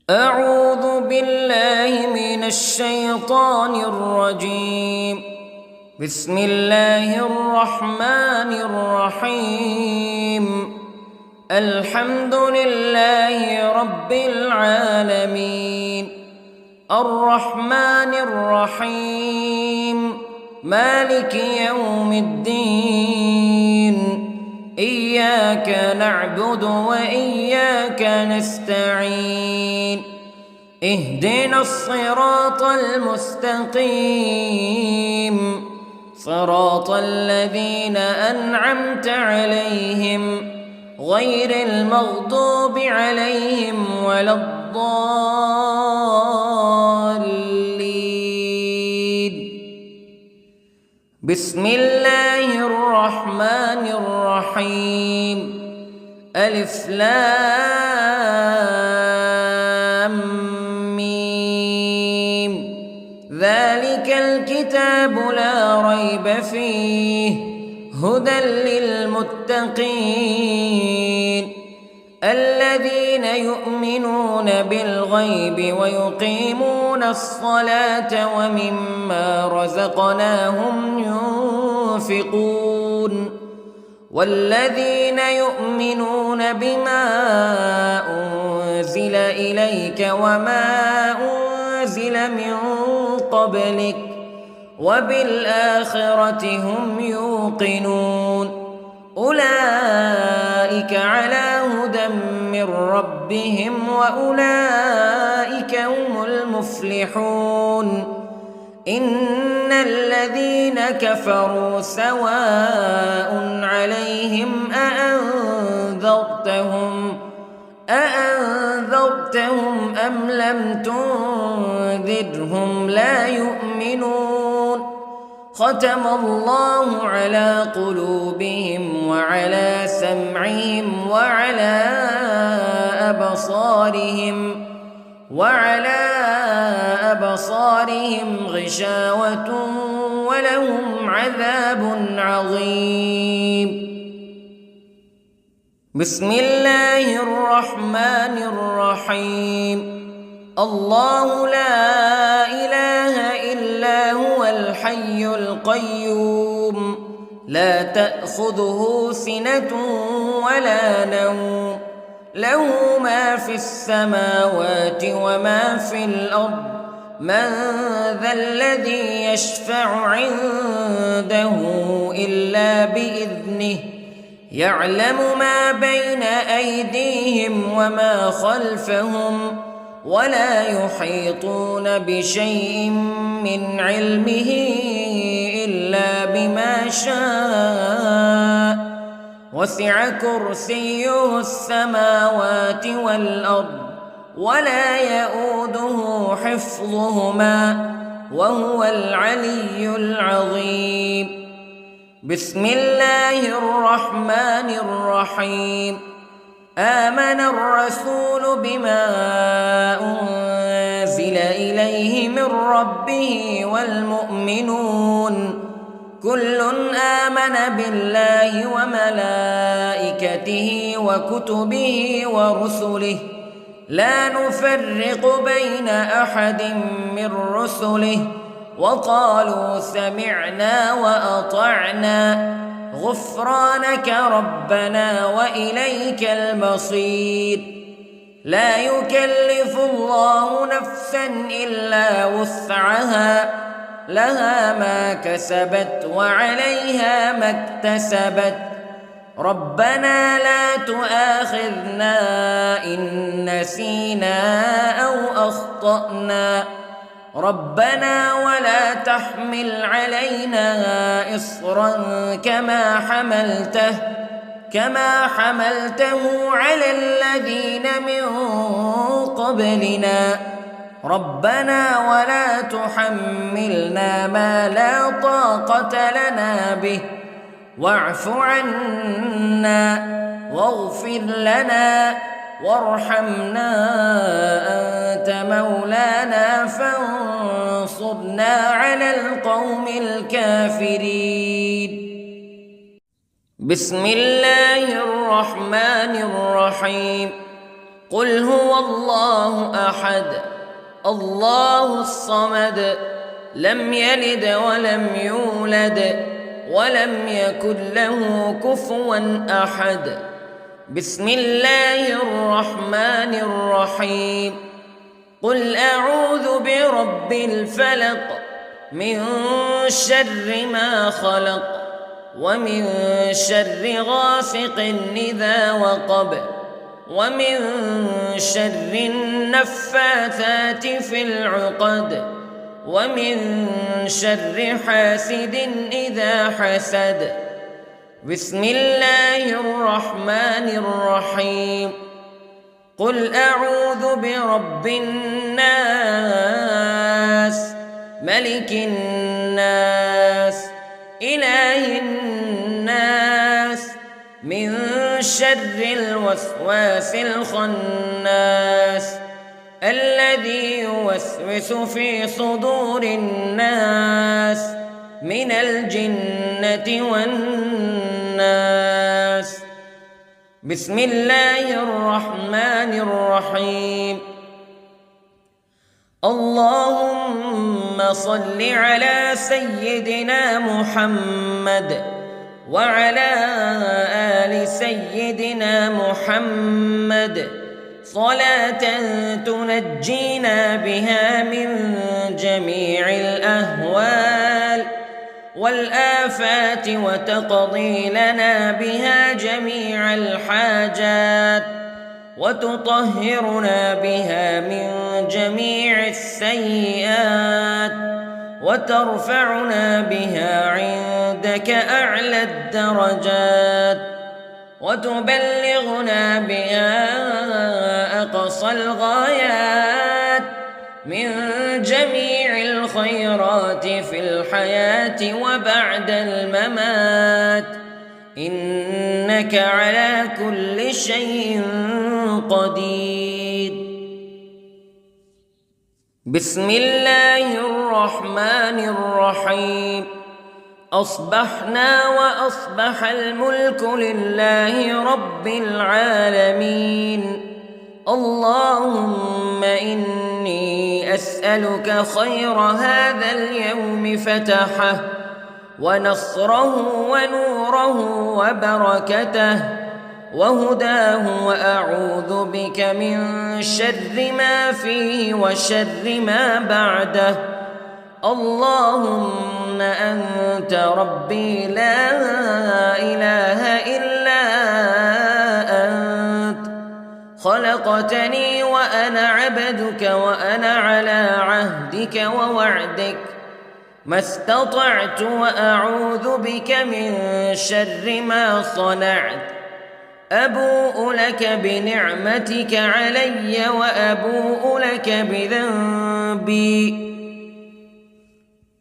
أعوذ بالله من الشيطان الرجيم. بسم الله الرحمن الرحيم. الحمد لله رب العالمين، الرحمن الرحيم، مالك يوم الدين. إياك نعبد وإياك نستعين. اهدنا الصراط المستقيم، صراط الذين أنعمت عليهم غير المغضوب عليهم ولا الضالين. بسم الله الرحمن الرحيم. ألف لام ميم. ذلك الكتاب لا ريب فيه هدى للمتقين الذين يؤمنون بالغيب ويقيمون الصلاة ومما رزقناهم ينفقون والذين يؤمنون بما أنزل إليك وما أنزل من قبلك وبالآخرة هم يوقنون. أولئك على هدى من ربهم وأولئك هم المفلحون. إن الذين كفروا سواء عليهم أأنذرتهم أم لم تنذرهم لا يؤمنون. ختم الله على قلوبهم وعلى سمعهم وعلى أبصارهم غشاوة ولهم عذاب عظيم. بسم الله الرحمن الرحيم. الله لا إله إلا هو الحي القيوم لا تأخذه سنة ولا نوم له ما في السماوات وما في الأرض. من ذا الذي يشفع عنده إلا بإذنه يعلم ما بين أيديهم وما خلفهم ولا يحيطون بشيء من علمه إلا بما شاء. وسع كرسيه السماوات والأرض ولا يؤوده حفظهما وهو العلي العظيم. بسم الله الرحمن الرحيم. آمن الرسول بما أنزل إليه من ربه والمؤمنون كل آمن بالله وملائكته وكتبه ورسله لا نفرق بين أحد من رسله وقالوا سمعنا وأطعنا غفرانك ربنا وإليك المصير. لا يكلف الله نفسا إلا وسعها لها ما كسبت وعليها ما اكتسبت. ربنا لا تؤاخذنا إن نسينا أو أخطأنا ربنا ولا تحمل علينا إصرا كما حملته على الذين من قبلنا ربنا ولا تحملنا ما لا طاقة لنا به واعف عنا واغفر لنا وارحمنا أنت مولانا فانصرنا على القوم الكافرين. بسم الله الرحمن الرحيم. قل هو الله أحد الله الصمد لم يلد ولم يولد ولم يكن له كفوا أحد. بسم الله الرحمن الرحيم. قل أعوذ برب الفلق من شر ما خلق ومن شر غاسق إذا وقب ومن شر النفاثات في العقد ومن شر حاسد إذا حسد. بسم الله الرحمن الرحيم. قل أعوذ برب الناس ملك الناس إله الناس من شر الوسواس الخناس الذي يوسوس في صدور الناس من الجنة والناس. بسم الله الرحمن الرحيم. اللهم صل على سيدنا محمد وعلى آل سيدنا محمد صلاة تنجينا بها من جميع الأهوال والآفات وتقضي لنا بها جميع الحاجات وتطهرنا بها من جميع السيئات وترفعنا بها عندك أعلى الدرجات وتبلغنا بها أقصى الغايات من جميع الخيرات في الحياة وبعد الممات إنك على كل شيء قدير. بسم الله الرحمن الرحيم. أصبحنا وأصبح الملك لله رب العالمين. اللهم إني أسألك خير هذا اليوم فتحه ونصره ونوره وبركته وهداه وأعوذ بك من شر ما فيه وشر ما بعده. اللهم أنت ربي لا إله إلا أنت خلقتني وأنا عبدك وأنا على عهدك ووعدك ما استطعت وأعوذ بك من شر ما صنعت. أبوء لك بنعمتك علي وأبوء لك بذنبي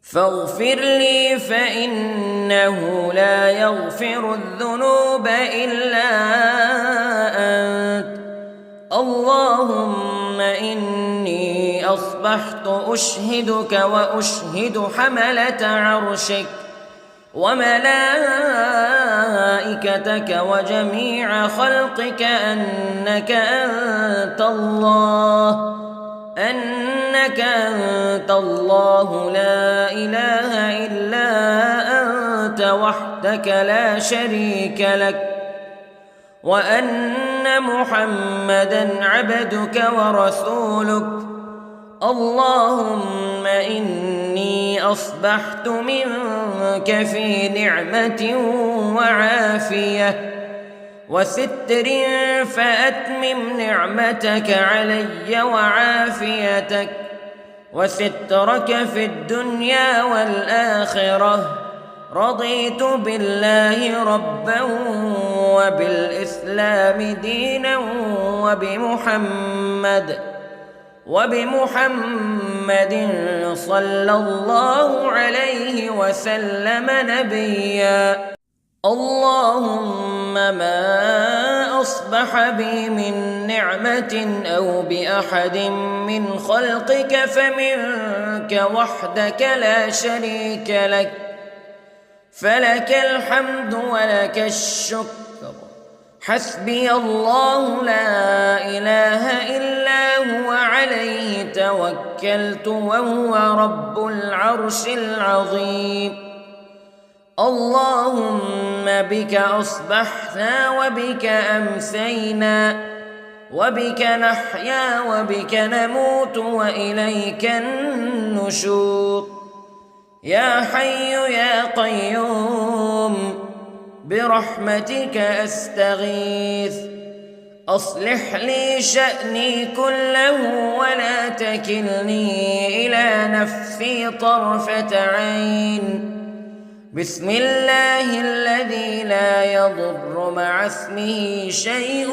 فاغفر لي فإنه لا يغفر الذنوب إلا أنت. اللهم إني أصبحت أشهدك وأشهد حملة عرشك وملائكتك وجميع خلقك أنك أنت الله لا إله إلا أنت وحدك لا شريك لك وأن محمدًا عبدك ورسولك. اللهم إني أصبحت منك في نعمة وعافية وستر فأتمم نعمتك علي وعافيتك وسترك في الدنيا والآخرة. رضيت بالله ربا وبالإسلام دينا وبمحمد صلى الله عليه وسلم نبيا. اللهم ما أصبح بي من نعمة أو بأحد من خلقك فمنك وحدك لا شريك لك فلك الحمد ولك الشكر حسبي الله لا إله إلا هو عليه توكلت وهو رب العرش العظيم. اللهم بك أصبحنا وبك أمسينا وبك نحيا وبك نموت وإليك النشور. يا حي يا قيوم برحمتك أستغيث، أصلح لي شأني كله ولا تكلني إلى نفسي طرفة عين. بسم الله الذي لا يضر مع اسمه شيء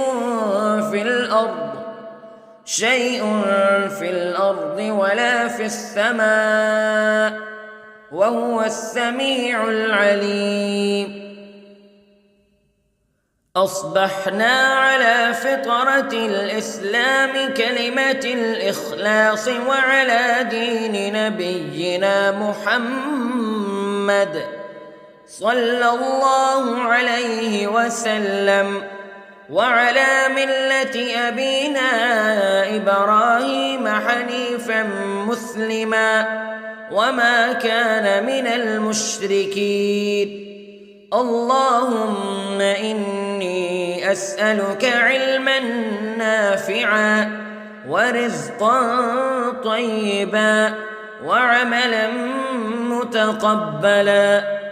في الأرض ولا في السماء وهو السميع العليم. أصبحنا على فطرة الإسلام كلمة الإخلاص وعلى دين نبينا محمد صلى الله عليه وسلم وعلى ملة أبينا إبراهيم حنيفا مسلما وما كان من المشركين. اللهم إني أسألك علما نافعا ورزقا طيبا وعملا متقبلا.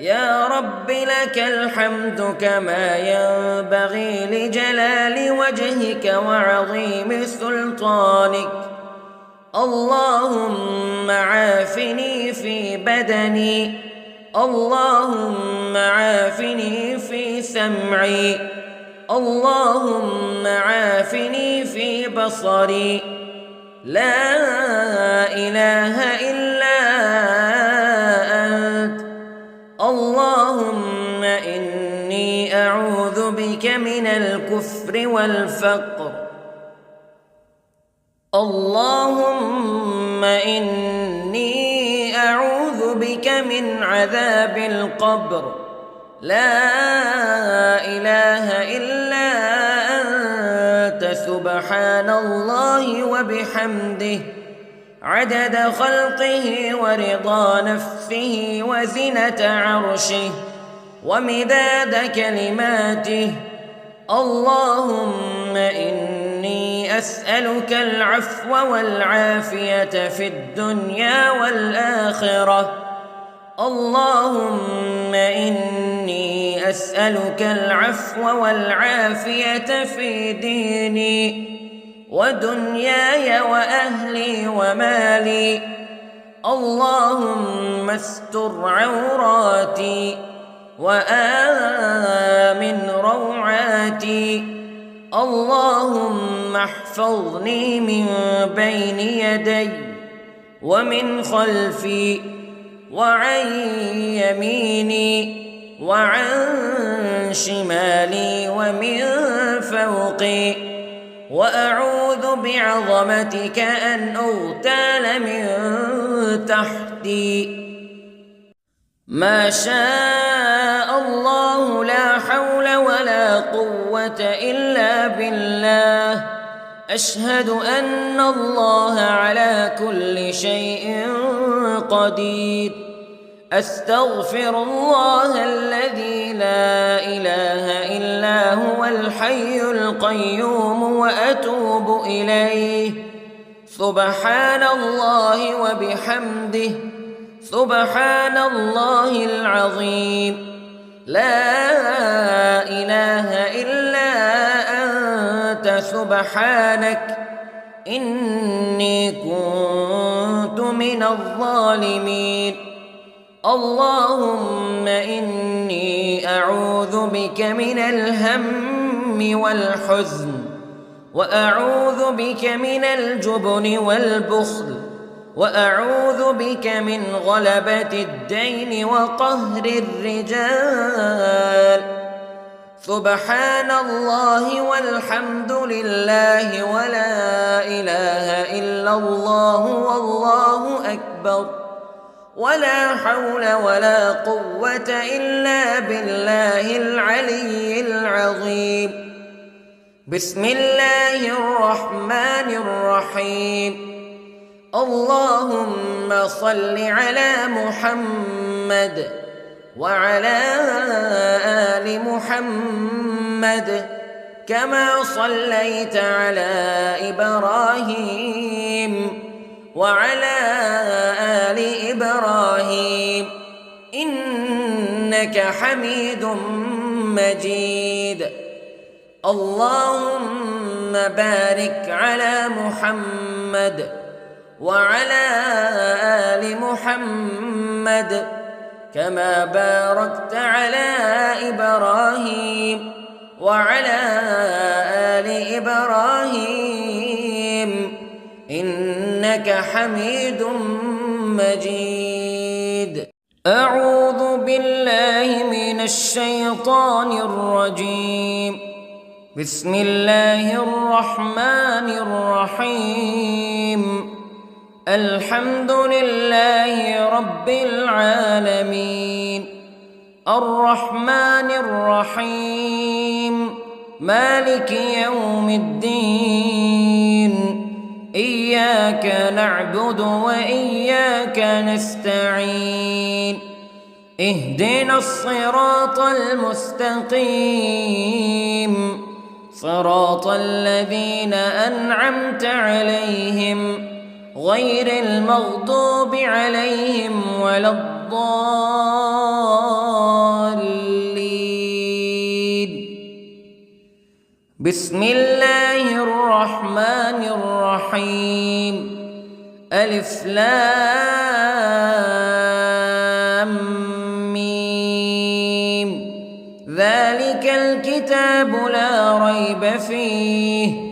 يا رب لك الحمد كما ينبغي لجلال وجهك وعظيم سلطانك. اللهم عافني في بدني، اللهم عافني في سمعي، اللهم عافني في بصري. لا إله إلا أنت. اللهم إني أعوذ بك من الكفر والفقر. اللهم إني أعوذ بك من عذاب القبر. لا إله إلا أنت سبحان الله وبحمده عدد خلقه ورضا نفسه وزنة عرشه ومداد كلماته. اللهم إني أسألك العفو والعافية في الدنيا والآخرة. اللهم إني أسألك العفو والعافية في ديني ودنياي وأهلي ومالي. اللهم استر عوراتي وآمن روعاتي. اللهم احفظني من بين يدي ومن خلفي وعن يميني وعن شمالي ومن فوقي، وأعوذ بعظمتك أن أغتال من تحتي. ما شاء الله لا حول ولا قوة إلا بالله. أشهد أن الله على كل شيء قدير. أستغفر الله الذي لا إله إلا هو الحي القيوم وأتوب إليه. سبحان الله وبحمده سبحان الله العظيم. لا إله إلا أنت سبحانك إني كنت من الظالمين. اللهم إني أعوذ بك من الهم والحزن، وأعوذ بك من الجبن والبخل، وأعوذ بك من غلبة الدين وقهر الرجال. سبحان الله والحمد لله ولا إله إلا الله والله أكبر. ولا حول ولا قوة إلا بالله العلي العظيم. بسم الله الرحمن الرحيم. اللهم صل على محمد وعلى آل محمد كما صليت على إبراهيم وعلى آل إبراهيم إنك حميد مجيد. اللهم بارك على محمد وعلى آل محمد كما باركت على إبراهيم وعلى آل إبراهيم إنك حميد مجيد. أعوذ بالله من الشيطان الرجيم. بسم الله الرحمن الرحيم. الحمد لله رب العالمين الرحمن الرحيم مالك يوم الدين إياك نعبد وإياك نستعين اهدنا الصراط المستقيم صراط الذين أنعمت عليهم غير المغضوب عليهم ولا الضالين. بسم الله الرحمن الرحيم. ألف لام ميم. ذلك الكتاب لا ريب فيه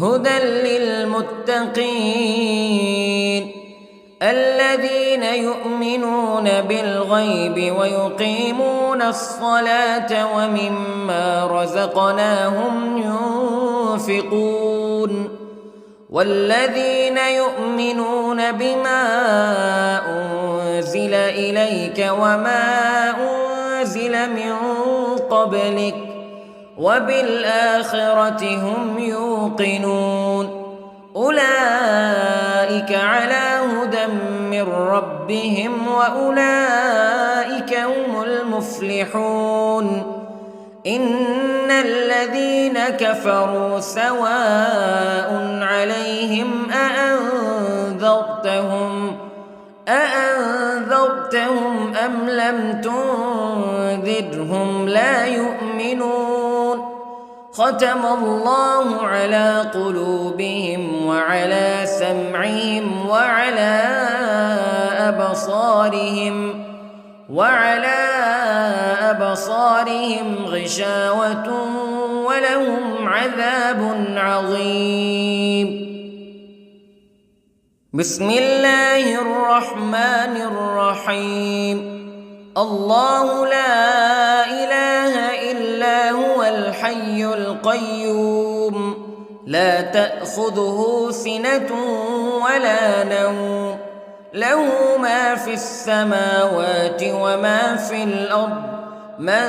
هدى للمتقين الذين يؤمنون بالغيب ويقيمون الصلاة ومما رزقناهم ينفقون والذين يؤمنون بما أنزل إليك وما أنزل من قبلك وبالآخرة هم يوقنون أولئك على هدى من ربهم وأولئك هم المفلحون. إن الذين كفروا سواء عليهم أأنذرتهم أم لم تنذرهم لا يؤمنون. ختم الله على قلوبهم وعلى سمعهم وعلى أبصارهم غشاوة ولهم عذاب عظيم. بسم الله الرحمن الرحيم. الله لا إله إلا هو الحي القيوم لا تأخذه سنة ولا نوم له ما في السماوات وما في الأرض من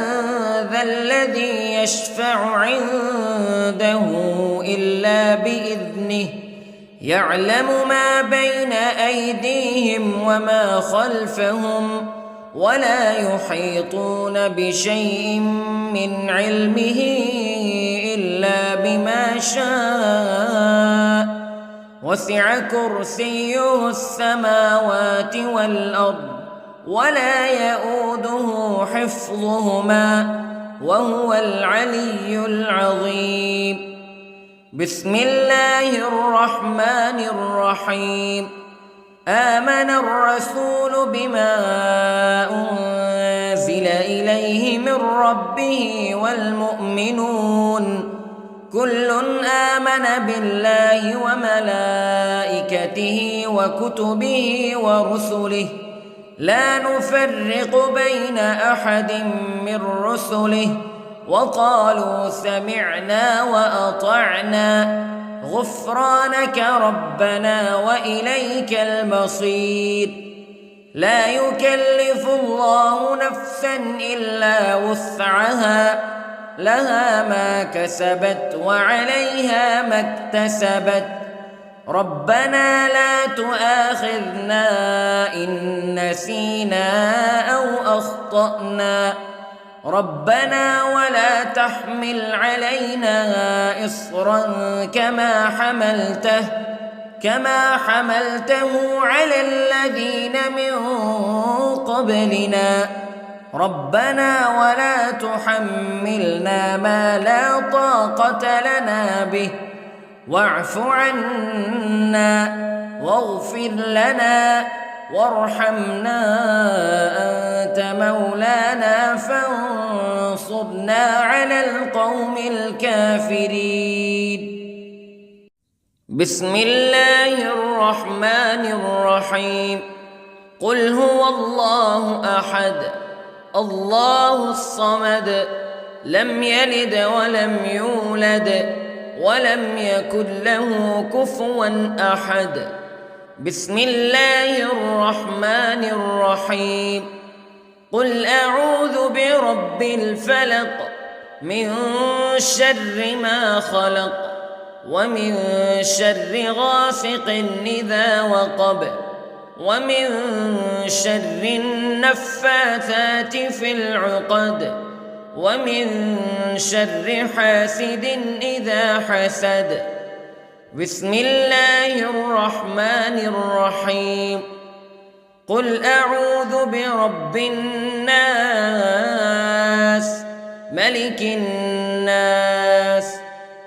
ذا الذي يشفع عنده إلا بإذنه يعلم ما بين أيديهم وما خلفهم ولا يحيطون بشيء من علمه إلا بما شاء وسع كرسيه السماوات والأرض ولا يؤوده حفظهما وهو العلي العظيم. بسم الله الرحمن الرحيم. آمن الرسول بما أنزل إليه من ربه والمؤمنون كل آمن بالله وملائكته وكتبه ورسله لا نفرق بين أحد من رسله وقالوا سمعنا وأطعنا غفرانك ربنا وإليك المصير. لا يكلف الله نفسا إلا وسعها لها ما كسبت وعليها ما اكتسبت ربنا لا تؤاخذنا إن نسينا أو أخطأنا ربنا ولا تحمل علينا إصرا كما حملته على الذين من قبلنا ربنا ولا تحملنا ما لا طاقة لنا به واعف عنا واغفر لنا وارحمنا أنت مولانا فانصرنا على القوم الكافرين. بسم الله الرحمن الرحيم. قل هو الله أحد الله الصمد لم يلد ولم يولد ولم يكن له كفوا أحد. بسم الله الرحمن الرحيم. قل أعوذ برب الفلق من شر ما خلق ومن شر غاسق إذا وقب ومن شر النفاثات في العقد ومن شر حاسد إذا حسد. بسم الله الرحمن الرحيم. قل أعوذ برب الناس ملك الناس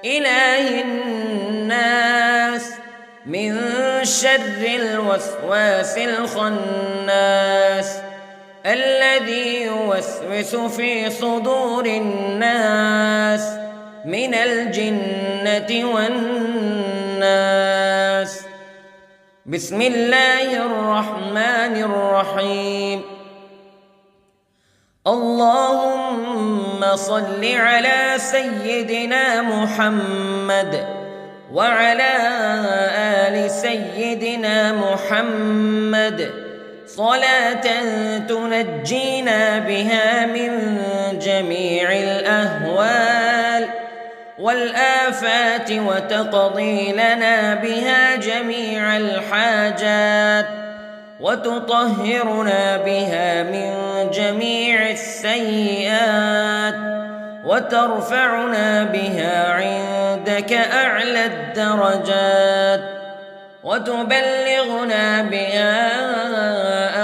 إله الناس من شر الوسواس الخناس الذي يوسوس في صدور الناس من الجنة والناس. بسم الله الرحمن الرحيم. اللهم صل على سيدنا محمد وعلى آل سيدنا محمد صلاة تنجينا بها من جميع الأهوال والآفات وتقضي لنا بها جميع الحاجات وتطهرنا بها من جميع السيئات وترفعنا بها عندك أعلى الدرجات وتبلغنا بها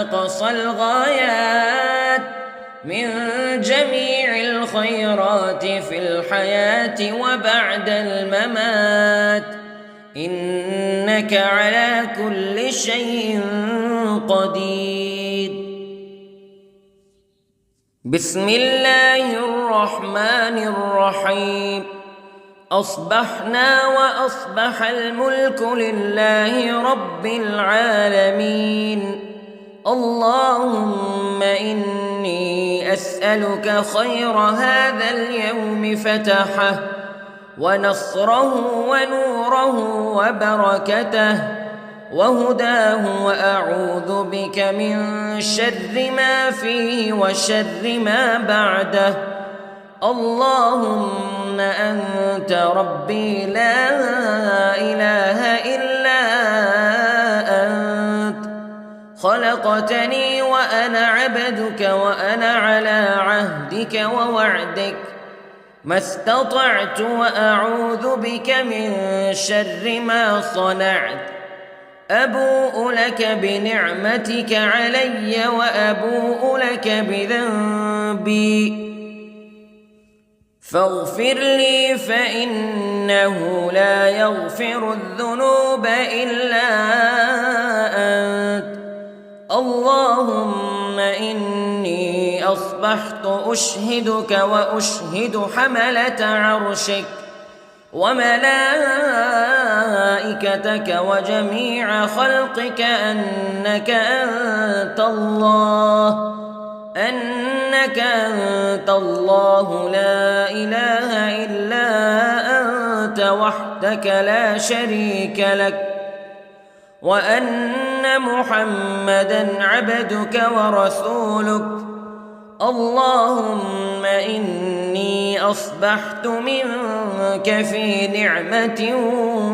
أقصى الغايات من جميع الخيرات في الحياة وبعد الممات إنك على كل شيء قدير. بسم الله الرحمن الرحيم. أصبحنا وأصبح الملك لله رب العالمين. اللهم إني أسألك خير هذا اليوم فتحه ونصره ونوره وبركته وهداه وأعوذ بك من شر ما فيه وشر ما بعده. اللهم أنت ربي لا إله إلا أنت خلقتني وأنا عبدك وأنا على عهدك ووعدك ما استطعت وأعوذ بك من شر ما صنعت. أبوء لك بنعمتك علي وأبوء لك بذنبي فاغفر لي فإنه لا يغفر الذنوب إلا أنت. اللهم إني أصبحت أشهدك وأشهد حملة عرشك وملائكتك وجميع خلقك أنك أنت الله لا إله إلا أنت وحدك لا شريك لك وأن أن محمدًا عبدك ورسولك. اللهم إني أصبحت منك في نعمة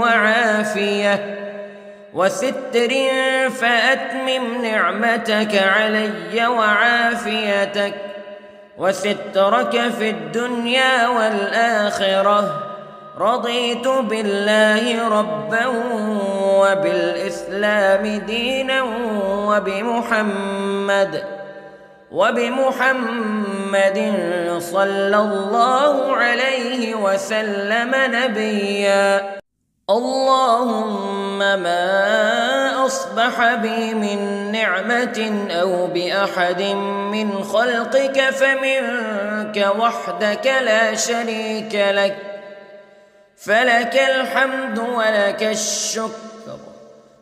وعافية وستر، فأتمم نعمتك علي وعافيتك وسترك في الدنيا والآخرة. رضيت بالله ربًا وبالإسلام دينًا وبمحمد صلى الله عليه وسلم نبيًا. اللهم ما أصبح بي من نعمة أو بأحد من خلقك فمنك وحدك لا شريك لك، فلك الحمد ولك الشكر.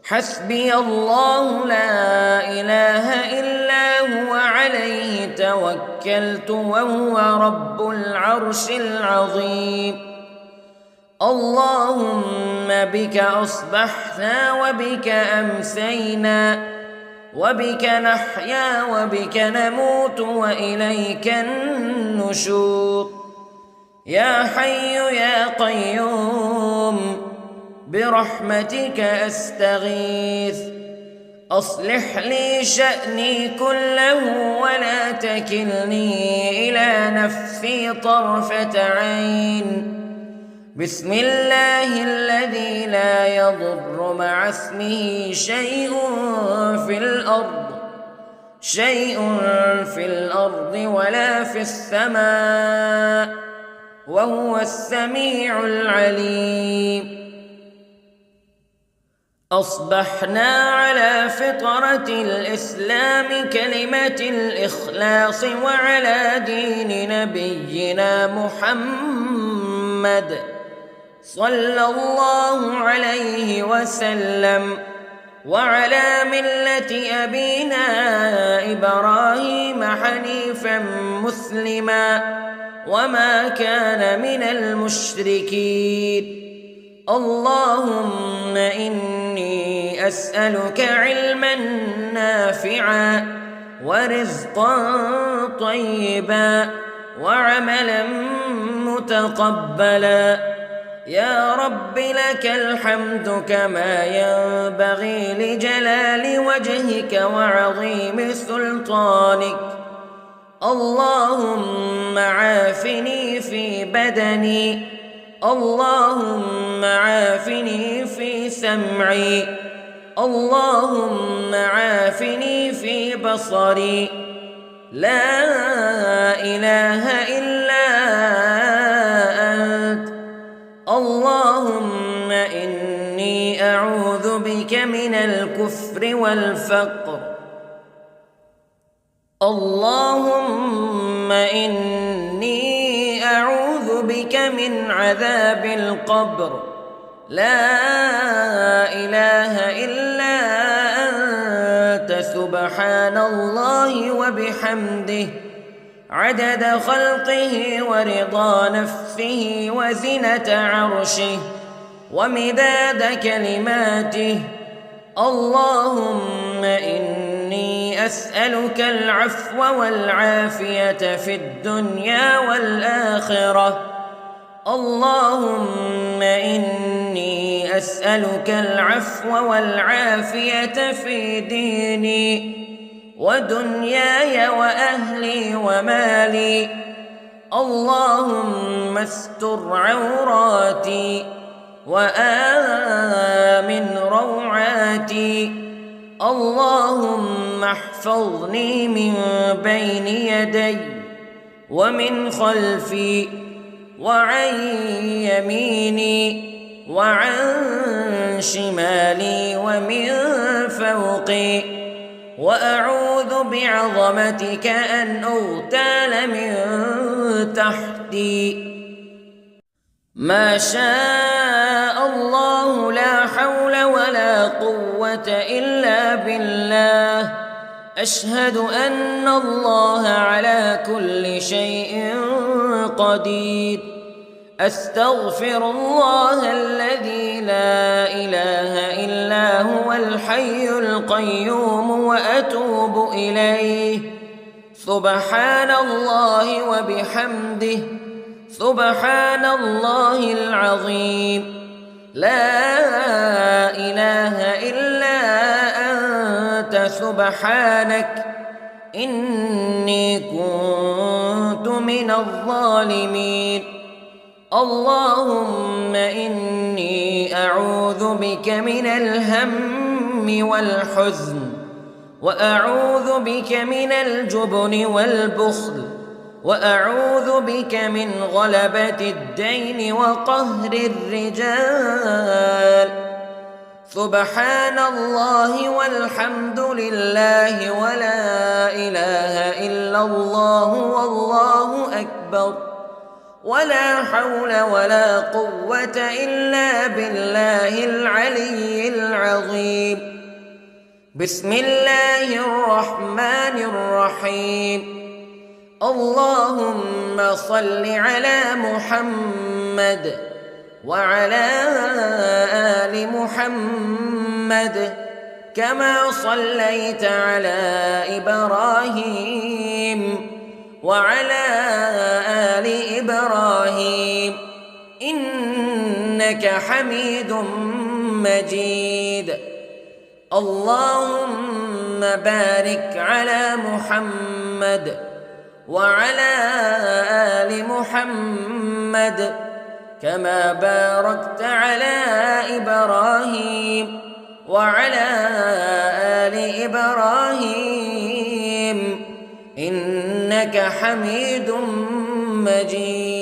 حسبي الله لا إله إلا هو عليه توكلت وهو رب العرش العظيم. اللهم بك أصبحنا وبك أمسينا وبك نحيا وبك نموت وإليك النشور. يا حي يا قيوم برحمتك أستغيث، أصلح لي شأني كله ولا تكلني إلى نفسي طرفة عين. بسم الله الذي لا يضر مع اسمه شيء في الأرض ولا في السماء، وهو السميع العليم. أصبحنا على فطرة الإسلام كلمة الإخلاص وعلى دين نبينا محمد صلى الله عليه وسلم، وعلى ملة أبينا إبراهيم حنيفا مسلما وما كان من المشركين. اللهم إني أسألك علما نافعا ورزقا طيبا وعملا متقبلا. يا رب لك الحمد كما ينبغي لجلال وجهك وعظيم سلطانك. اللهم عافني في بدني، اللهم عافني في سمعي، اللهم عافني في بصري. لا إله إلا أنت. اللهم إني أعوذ بك من الكفر والفقر. اللهم إني أعوذ بك من عذاب القبر. لا إله إلا أنت سبحان الله وبحمده عدد خلقه ورضا نفسه وزنة عرشه ومداد كلماته. اللهم إني أسألك العفو والعافية في الدنيا والآخرة. اللهم إني أسألك العفو والعافية في ديني ودنياي وأهلي ومالي. اللهم استر عوراتي وآمن روعاتي. اللهم احفظني من بين يدي ومن خلفي وعن يميني وعن شمالي ومن فوقي، وأعوذ بعظمتك أن أغتال من تحتي. ما شاء الله لا حول ولا قوة إلا بالله. أشهد أن الله على كل شيء قدير. أستغفر الله الذي لا إله إلا هو الحي القيوم وأتوب إليه. سبحان الله وبحمده، سبحان الله العظيم. لا إله إلا أنت سبحانك إني كنت من الظالمين. اللهم إني أعوذ بك من الهم والحزن، وأعوذ بك من الجبن والبخل، وأعوذ بك من غلبة الدين وقهر الرجال. سبحان الله والحمد لله ولا إله إلا الله والله أكبر، ولا حول ولا قوة إلا بالله العلي العظيم. بسم الله الرحمن الرحيم. اللهم صل على محمد وعلى آل محمد كما صليت على إبراهيم وعلى آل إبراهيم إنك حميد مجيد. اللهم بارك على محمد وعلى آل محمد كما باركت على إبراهيم وعلى آل إبراهيم إنك حميد مجيد.